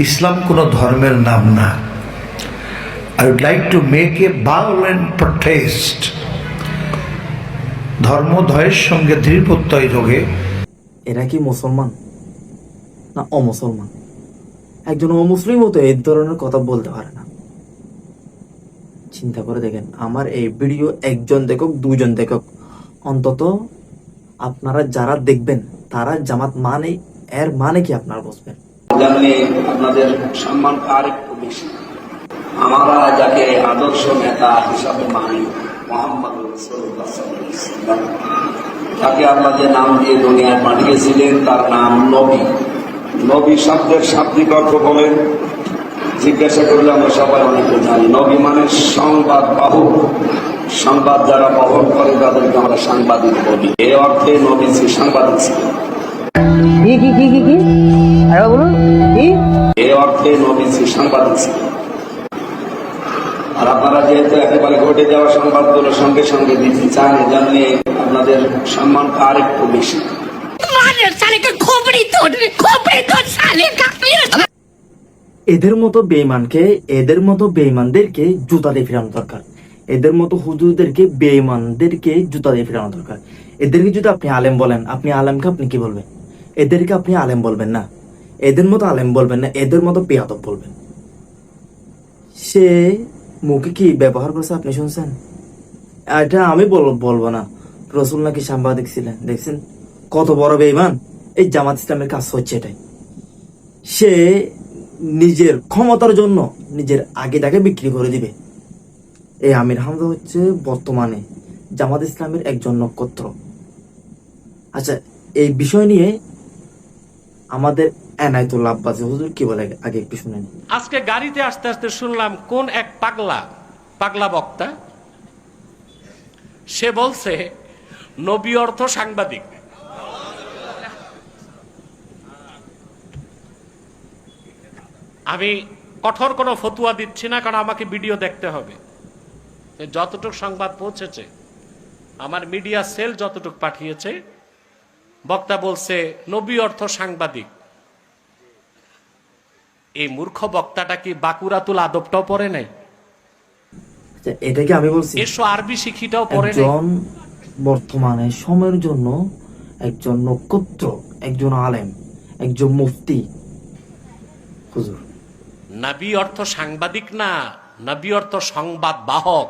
ইসলাম কোনো ধর্মের নাম না। I would like to make a violent protest. ধর্মোদয়ের সঙ্গে দৃঢ় প্রত্যয় যোগে এরা কি মুসলমান না অমুসলমান? একজন অমুসলিমও তো এই ধরনের কথা বলতে পারে না। চিন্তা করে দেখেন, আমার এই ভিডিও একজন দেখুক, দুজন দেখুক, অন্তত আপনারা যারা দেখবেন তারা জামাত মানে এর মানে কি আপনারা বুঝবেন। জানলে আপনাদের সম্মান আরেকটু বেশি। আমরা যাকে আদর্শ নেতা হিসাবে মানি, মুহাম্মদ রাসূলুল্লাহ সাল্লাল্লাহু আলাইহি ওয়াসাল্লাম, তাকে আল্লাহ যে নাম দিয়ে দুনিয়ায় পাঠিয়েছিলেন তার নাম নবী। নবী শব্দের শাব্দিক অর্থ বলেন, জিজ্ঞাসা করলে আমরা সবাই অনেকে জানি। নবী মানে সংবাদ বাহক, সংবাদ যারা বহন করে তাদেরকে আমরা সাংবাদিক বলি। এই অর্থে নবী সাংবাদিক ছিলেন। এই অর্থে নবী সাংবাদিক ছিলেন। আর আপনারা যেহেতু একেবারে ঘটে যাওয়া সংবাদগুলো সঙ্গে সঙ্গে দিতে চান, জানলে আপনাদের সম্মানটা আরেকটু বেশি। এদের মতো বেঈমানদেরকে জুতা দিয়ে ফেরানো দরকার। এদের মতো হুজুরদেরকে, বেঈমানদেরকে জুতা দিয়ে ফেরানো দরকার। এদেরকে যদি আপনি আলেম বলেন, আপনি আলেমকে আপনি কি বলবেন? এদেরকে আপনি আলেম বলবেন না, এদের মতো আলেম বলবেন না, এদের মতো বেয়াদব বলবেন। সে মুখে কি ব্যবহার করছে আপনি শুনছেন? এটা আমি বলবো না। রসুল নাকি সাংবাদিক ছিলেন, দেখছেন কত বড় বেঈমান। এই জামাত ইসলামের কাজ হচ্ছে এটাই। সে নিজের ক্ষমতার জন্য নিজের আগেটাকে বিক্রি করে দিবে। এই আমির হামজা হচ্ছে বর্তমানে জামাত ইসলামের একজন নক্ষত্র। আচ্ছা, এই বিষয় নিয়ে আমাদের এনায়েতুল্লাহ আব্বাসী হুজুর কি বলে আগে একটু শুনেন। আজকে গাড়িতে আসতে আসতে শুনলাম কোন এক পাগলা বক্তা, সে বলছে নবী অর্থ সাংবাদিক। আমি কঠোর কোনো ফতুয়া দিচ্ছি না, কারণ আমাকে ভিডিও দেখতে হবে। যতটুক সংবাদ পৌঁছেছে, আমার মিডিয়া সেল যতটুক পাঠিয়েছে, বক্তা বলছে নবী অর্থ সাংবাদিক। এই মূর্খ বক্তাটা কি বাকুরাতুল আদবটাও পড়ে নাই? এটা কি আমি বলছি? এসো আরবি শিখিটাও পড়ে নাই। একজন বর্তমানে সময়ের জন্য একজন নক্ষত্র, একজন আলেম, একজন মুফতি হুজুর। নবী অর্থ সাংবাদিক না, নবী অর্থ সংবাদ বাহক।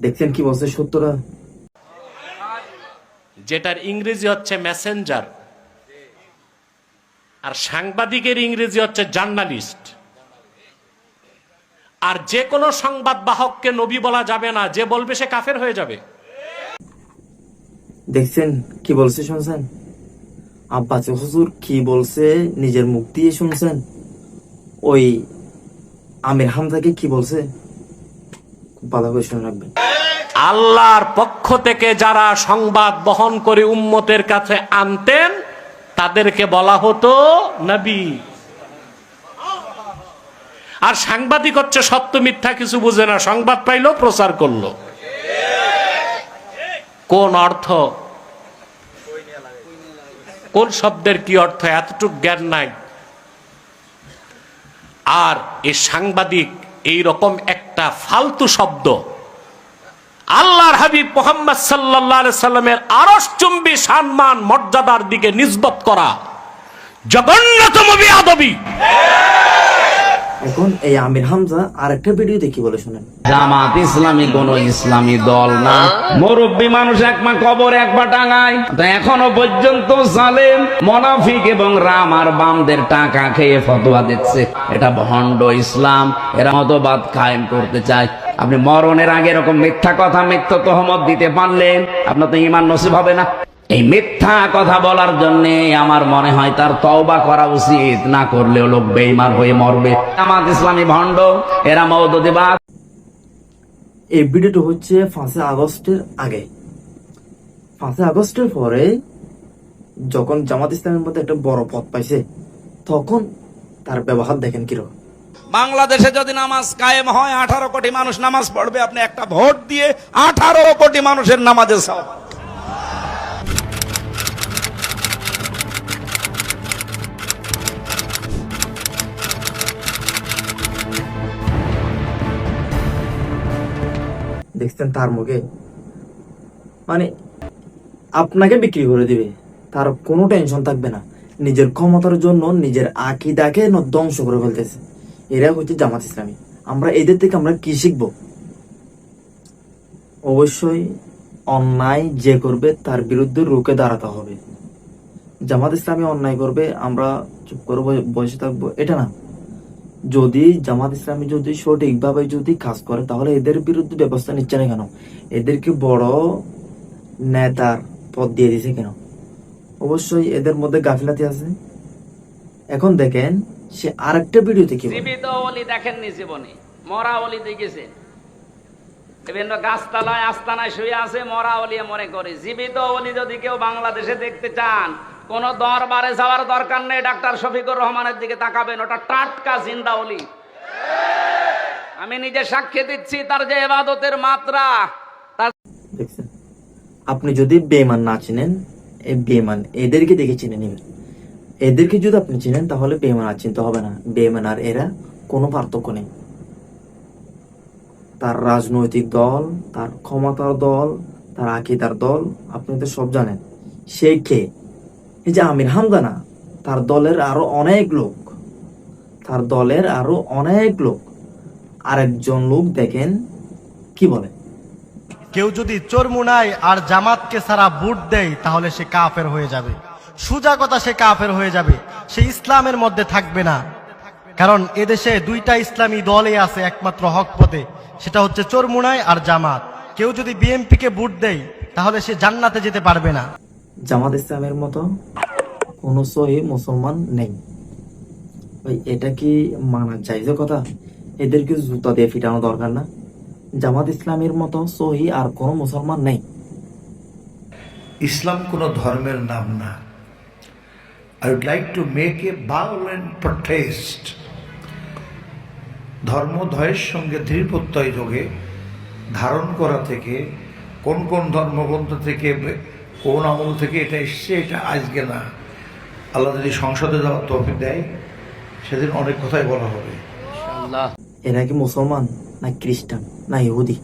দেখছেন কি বলছে সত্যটা? যেটার ইংরেজি হচ্ছে মেসেঞ্জার, আর সাংবাদিকের ইংরেজি হচ্ছে জার্নালিস্ট। আর যে কোনো সংবাদ বাহককে নবী বলা যাবে না, যে বলবে সে কাফের হয়ে যাবে। দেখছেন কি বলছে, শুনছেন? আব্বাসী হুজুর কি বলছে নিজের মুখ দিয়ে শুনছেন? ওই আমির হামজাকে কি বলছে খুব ভালো করে শুনে রাখবেন। আল্লাহর পক্ষ থেকে যারা সংবাদ বহন করে উম্মতের কাছে আনতেন তাদেরকে বলা হতো নবী। আর সাংবাদিক হচ্ছে সত্য মিথ্যা কিছু বুঝে না, সংবাদ পাইলো প্রচার করলো। কোন অর্থ, কোন শব্দের কি অর্থ এতটুক জ্ঞান নাই। আর এই সাংবাদিক এই রকম একটা ফালতু শব্দ আল্লাহর হাবিব মুহাম্মদ সাল্লাল্লাহু আলাইহি সাল্লামের আরশচুম্বী সম্মান মর্যাদার দিকে নিসবত করা জঘন্যতম বেয়াদবি। এখন এই আমির হামজা আরেকটা ভিডিও দেখি বলে শুনেন। জামাত ইসলামী কোন ইসলামী দল না, মুরব্বী মানুষ একমা কবর একবার টাঙায়। এখনো পর্যন্ত জালেম, মুনাফিক এবং রাম আর বামদের টাকা খেয়ে ফতোয়া দিচ্ছে এটা ভণ্ড ইসলাম। এরা মতবাদ কায়েম করতে চায়। আপনি মরণের আগে এরকম মিথ্যা কথা, মিথ্যা তহমত দিতে পারলেন, আপনার তো ঈমান নসিব হবে না। এই মিথ্যা কথা বলার জন্য আমার মনে হয় তার তওবা করা উচিত, না করলেও লোক বেঈমান হয়ে মরবে। জামাত ইসলামী ভণ্ড, এরা মওদুদিবাদ। এই ভিডিওটা হচ্ছে 5 আগস্টের আগে। 5 আগস্টের পরে যখন জামাত ইসলামের মধ্যে একটা বড় পদ পাইছে, তখন তার ব্যবহার দেখেন কিরকম। বাংলাদেশে যদি নামাজ কায়েম হয়, 18 কোটি মানুষ নামাজ পড়বে। আপনি একটা ভোট দিয়ে 18 কোটি মানুষের নামাজের সওয়াব। দেখছেন তার মুখে, মানে আপনাকে বিক্রি করে দিবে, তার কোনো টেনশন থাকবে না। নিজের ক্ষমতার জন্য নিজের আকীদাকে ধ্বংস করে ফেলতেছে। এরা হচ্ছে জামাত ইসলামী। আমরা এদের থেকে আমরা কি শিখবো? অবশ্যই অন্যায় যে করবে তার বিরুদ্ধে রুখে দাঁড়াতে হবে। জামাত ইসলামী অন্যায় করবে আমরা চুপ করে বসে থাকবো, এটা না। যদি জামাত ইসলামী যদি সঠিকভাবে যদি কাজ করে তাহলে এদের বিরুদ্ধে ব্যবস্থা নিচ্ছে না কেন? এদেরকে বড় নেতার পদ দিয়ে দিছে কেন? অবশ্যই এদের মধ্যে গাফিলাতি আছে। এখন দেখেন সে আরেকটা ভিডিওতে কি বলে। জীবিত ওলি দেখেননি জীবনে, মরা ওলি দেখেছেন। বিভিন্ন গাছতলায় আস্তানায় শুয়ে আছে, মরা ওলি মনে করে। জীবিত ওলি যদি কেউ বাংলাদেশে দেখতে চান, কোন দরবারে যাওয়ার দরকার নেই। ডাক্তার শফিকুর রহমানের দিকে তাকাবেন, ওটা টাটকা জিন্দা ওলি। আমি নিজে সাক্ষী দিচ্ছি, তার যে ইবাদতের মাত্রা। দেখছেন, আপনি যদি বেঈমান না চিনেন, এই বেঈমান এদেরকে দেখে চিনে নেবেন। এদেরকে যদি আপনি চিনেন তাহলে বেঈমান আর চিনতে হবে না। বেঈমান আর এরা কোনো পার্থক্য নেই। তার রাজনৈতিক দল, তার ক্ষমতার দল, তার আকীদার দল, আপনি তো সব জানেন। সে কে? এই যে আমির হামজা না, তার দলের আরো অনেক লোক, তার দলের আরো অনেক লোক। আরেকজন লোক দেখেন কি বলে। কেউ যদি চরমুনাই আর জামাতকে সারা ভোট দেয় তাহলে সে কাফের হয়ে যাবে। সোজা কথা, সে কাফের হয়ে যাবে, সে ইসলামের মধ্যে থাকবে না। কারণ এদেশে দুইটা ইসলামী দলই আছে একমাত্র হক পথে, সেটা হচ্ছে চরমুনাই আর জামাত। কেউ যদি বিএনপিকে ভোট দেয় তাহলে সে জান্নাতে যেতে পারবে না। জামাত ইসলামের মতো কোন সহি মুসলমান নেই ভাই। এটা কি মানা যায় কথা? এদেরকে জুতা দিয়ে ফিটানো দরকার না? জামাত ইসলামের মতো সহি আর কোন মুসলমান নেই। ইসলাম কোনো ধর্মের নাম না। I would like to make a violent protest. ধর্মধয়ের সঙ্গে দৃঢ় প্রত্যয় যোগে ধারণ করা থেকে, কোন কোন ধর্মগ্রন্থ থেকে, কোন আমল থেকে এটা এসছে, এটা আজকে না। আল্লাহ যদি সংসদে যাওয়ার তৌফিক দেয় সেদিন অনেক কথাই বলা হবে। এরা কি মুসলমান না খ্রিস্টান না ইহুদি?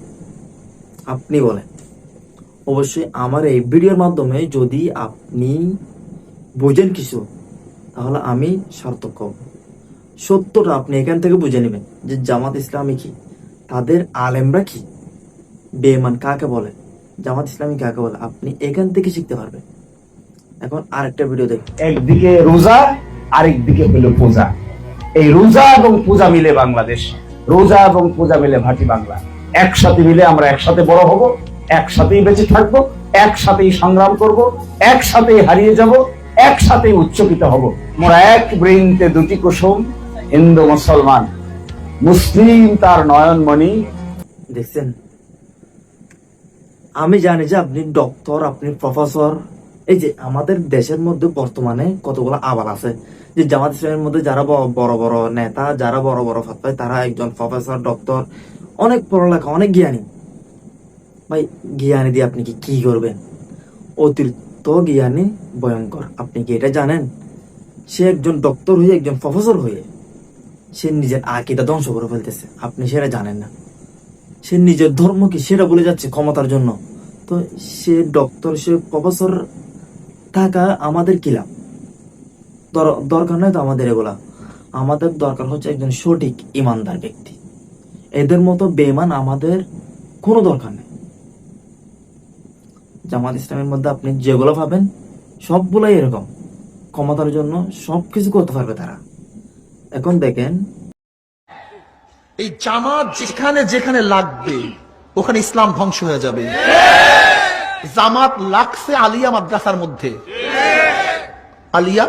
আপনি বলেন। অবশ্যই আমার এই ভিডিওর মাধ্যমে যদি আপনি বুঝেন কিছু, তাহলে আমি সার্থক হব। সত্যটা আপনি এখান থেকে বুঝে নেবেন যে জামাত ইসলামী কি, তাদের আলেমরা কি, বেঈমান কাকে বলে, জামাত ইসলামী কাকে বলে, আপনি এখান থেকে শিখতে পারবেন। এখন আরেকটা ভিডিও দেখুন। একদিকে রোজা, আরেকদিকে হলো পূজা। এই রোজা এবং পূজা মিলে বাংলাদেশ, রোজা এবং পূজা মিলে ভাটি বাংলা। একসাথে মিলে আমরা একসাথে বড় হব, একসাথেই বেঁচে থাকবো, একসাথেই সংগ্রাম করব, একসাথেই হারিয়ে যাব, একসাথেই উচ্চকিত হব। আমরা এক বৃন্তে দুটি কুসুম, হিন্দু মুসলমান, মুসলিম তার নয়নমণি। দেখছেন, আমি জানি যে আপনি ডক্টর, আপনি প্রফেসর। এই যে আমাদের দেশের মধ্যে বর্তমানে কতগুলো আবাল আছে যে জামাত ইসলামের মধ্যে যারা বড় বড় নেতা, যারা বড় বড় ফাতোয়া, তারা একজন প্রফেসর, ডক্টর, অনেক পড়ালেখা, অনেক জ্ঞানী। ভাই জ্ঞানী দিয়ে আপনি কি করবেন? অতিরিক্ত জ্ঞানী ভয়ঙ্কর। আপনি কি এটা জানেন? সে একজন ডক্টর হয়ে, একজন প্রফেসর হয়ে সে নিজের আকীদা ধ্বংস করে ফেলতেছে। আপনি সেটা জানেন না। সে নিজের ধর্ম কি সেটা বলে যাচ্ছে ক্ষমতার জন্য। তো সে ডক্টর, সে প্রফেসর থাকা আমাদের কি লাভ? দরকার নয় তো আমাদের এগুলা। আমাদের দরকার হচ্ছে একজন সঠিক ইমানদার ব্যক্তি। এদের মতো বেঈমান আমাদের কোনো দরকার নেই। জামাত ইসলামের মধ্যে আপনি যেগুলো পাবেন সবগুলাই এরকম, ক্ষমতার জন্য সবকিছু করতে পারবে তারা। এখন দেখেন, এই জামাত যেখানে যেখানে লাগবে ওখানে ইসলাম ধ্বংস হয়ে যাবে। জামাত লাগছে আলিয়া মাদ্রাসার মধ্যে, আলিয়া।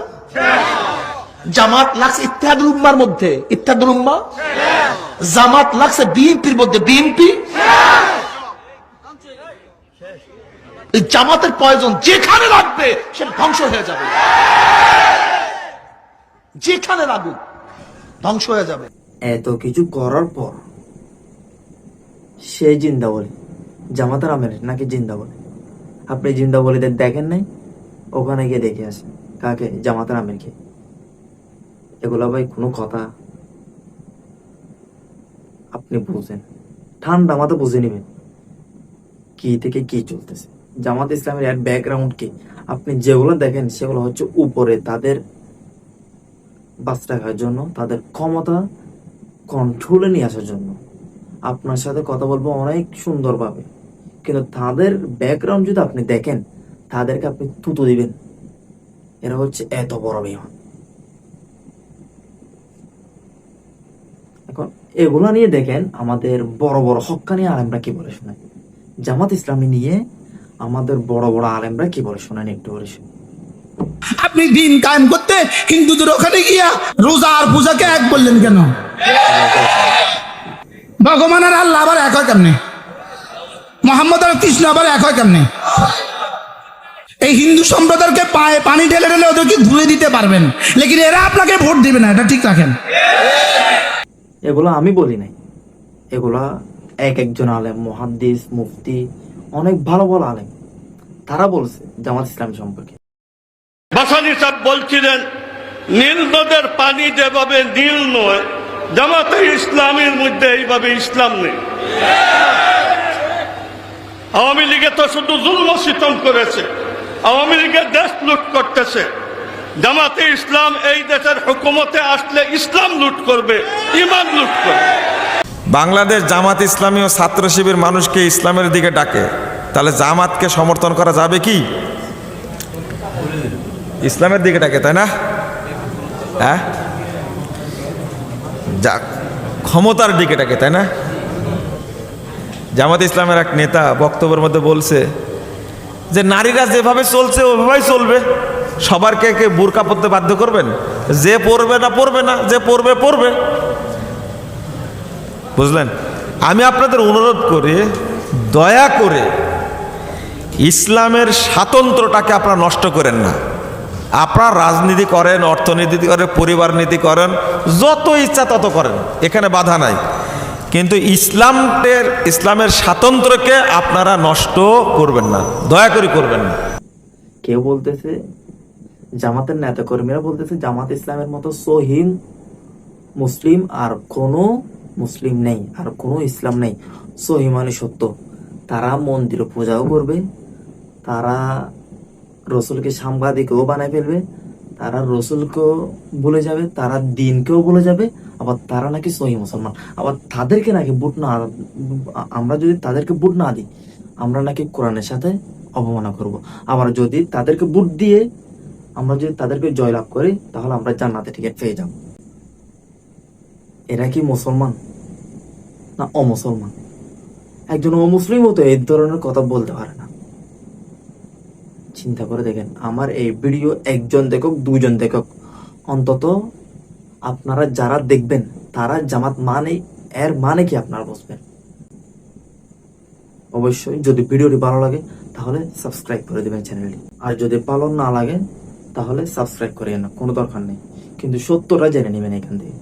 জামাত লাগছে ইত্তেহাদুল উম্মার মধ্যে, ইত্তেহাদুল উম্মা। জামাত লাগছে বিএনপির মধ্যে, বিএনপি। এই জামাতের প্রয়োজন যেখানে লাগবে সেটা ধ্বংস হয়ে যাবে, যেখানে লাগুক ধ্বংস হয়ে যাবে। এত কিছু করার পর সে জিন্দা বলে, জামাতার আমের নাকি জিন্দা বলে। আপনি জিন্দা বলিদের দেখেন নাই? ওখানে গিয়ে দেখে আসেন কাকে, জামাতার আমেরকে। এগুলা ভাই কোনো কথা? আপনি বুঝেন, ঠান্ডা মাথা বুঝে নেবেন কি থেকে কি চলতেছে, জামাত ইসলামের এর ব্যাকগ্রাউন্ড কি। আপনি যেগুলো দেখেন সেগুলো হচ্ছে উপরে তাদের বাস রাখার জন্য, তাদের ক্ষমতা কন্ট্রোলে নিয়ে আসার জন্য। আপনার সাথে কথা বলবো অনেক সুন্দরভাবে, কিন্তু তাদের ব্যাকগ্রাউন্ড যদি আপনি দেখেন, তাদেরকে আপনি থুতু দিবেন। এরা হচ্ছে এত বড় বেঈমান। এখন এগুলো নিয়ে দেখেন আমাদের বড় বড় হক্কানি আলেমরা কি বলে শোনেন, জামাত ইসলামী নিয়ে আমাদের বড় বড় আলেমরা কি বলে শোনেন, একটু বলে শুনুন। আপনি দিন কায়েম করতে হিন্দুদের ওখানে গিয়া রোজা আর পূজাকে এক বললেন কেন? ভগবান আর আল্লাহ আবার এক হয় কেমনে? মোহাম্মদ আর কৃষ্ণ আবার এক হয় কেমনে? এই হিন্দু সম্প্রদায়কে পায়ে পানি ঢেলে ঢেলে ওদেরকে ধুয়ে দিতে পারবেন, লেকিন এরা আপনাকে ভোট দিবে না, এটা ঠিক রাখেন। এগুলো আমি বলি নাই, এগুলা এক একজন আলেম, মুহাদ্দিস, মুফতি, অনেক ভালো ভালো আলেম, তারা বলছে জামাত ইসলাম সম্পর্কে। ভাসানী সাহেব বলছিলেন নীল নদের পানি যেভাবে নীল নয়, জামাতে ইসলামের মধ্যে এইভাবে ইসলাম নেই। আওয়ামী লীগে তো শুধু জুলম সিতম করেছে, আওয়ামী লীগের দেশ লুট করতেছে। জামাতে ইসলাম এই দেশের হুকুমতে আসলে ইসলাম লুট করবে, ইমান লুট করবে। বাংলাদেশ জামাত ইসলামী ও ছাত্র শিবির মানুষকে ইসলামের দিকে ডাকে, তাহলে জামাতকে সমর্থন করা যাবে কি? ইসলামের দিকে ডাকে, তাই না? হ্যাঁ, ক্ষমতার দিকে ডাকে, তাই না? জামাত ইসলামের এক নেতা বক্তব্যের মধ্যে বলছে যে নারীরা যেভাবে চলছে ওইভাবেই চলবে, সবারকে কে বুরকা পরতে বাধ্য করবেন? যে পরবে না পরবে না, যে পরবে পরবে। বুঝলেন? আমি আপনাদের অনুরোধ করি, দয়া করে ইসলামের স্বাতন্ত্র্যটাকে আপনারা নষ্ট করেন না। আপনারা রাজনীতি করেন, অর্থনীতি করেন, পরিবার নীতি করেন, যত ইচ্ছা তত করেন, এখানে বাধা নাই, কিন্তু ইসলামের স্বাতন্ত্র্যকে আপনারা নষ্ট করবেন না, দয়া করে করবেন না। কেউ বলতেছে, জামাতের নেতা কর্মীরা বলতেছে জামাত ইসলামের মতো সহিহ মুসলিম আর কোনো মুসলিম নেই, আর কোনো ইসলাম নেই। সহিহ মানে সত্য। তারা মন্দিরে পূজাও করবে, তারা রসুলকে সাংবাদিকও বানায় ফেলবে, তারা রসুলকেও ভুলে যাবে, তারা দিনকেও ভুলে যাবে, আবার তারা নাকি সহিহ মুসলমান। আবার তাদেরকে নাকি ভোট না, আমরা যদি তাদেরকে ভোট না দিই, আমরা নাকি কোরআনের সাথে অবমাননা করব। আবার যদি তাদেরকে ভোট দিয়ে আমরা যদি তাদেরকে জয়লাভ করি, তাহলে আমরা জান্নাতে টিকিট পেয়ে যাব। এরা কি মুসলমান না অমুসলমান? একজন অমুসলিমও তো এই ধরনের কথা বলতে পারে না। চিন্তা করে দেখেন, আমার এই ভিডিও একজন দেখুক, দুজন দেখুক, অন্তত আপনারা যারা দেখবেন তারা জামাত মানে এর মানে কি আপনারা বুঝবেন। অবশ্যই যদি ভিডিওটি ভালো লাগে তাহলে সাবস্ক্রাইব করে দেবেন চ্যানেলটি, আর যদি ভালো না লাগে তাহলে সাবস্ক্রাইব করিয়েন না, কোনো দরকার নেই, কিন্তু সত্যটা জেনে নেবেন এখান থেকে।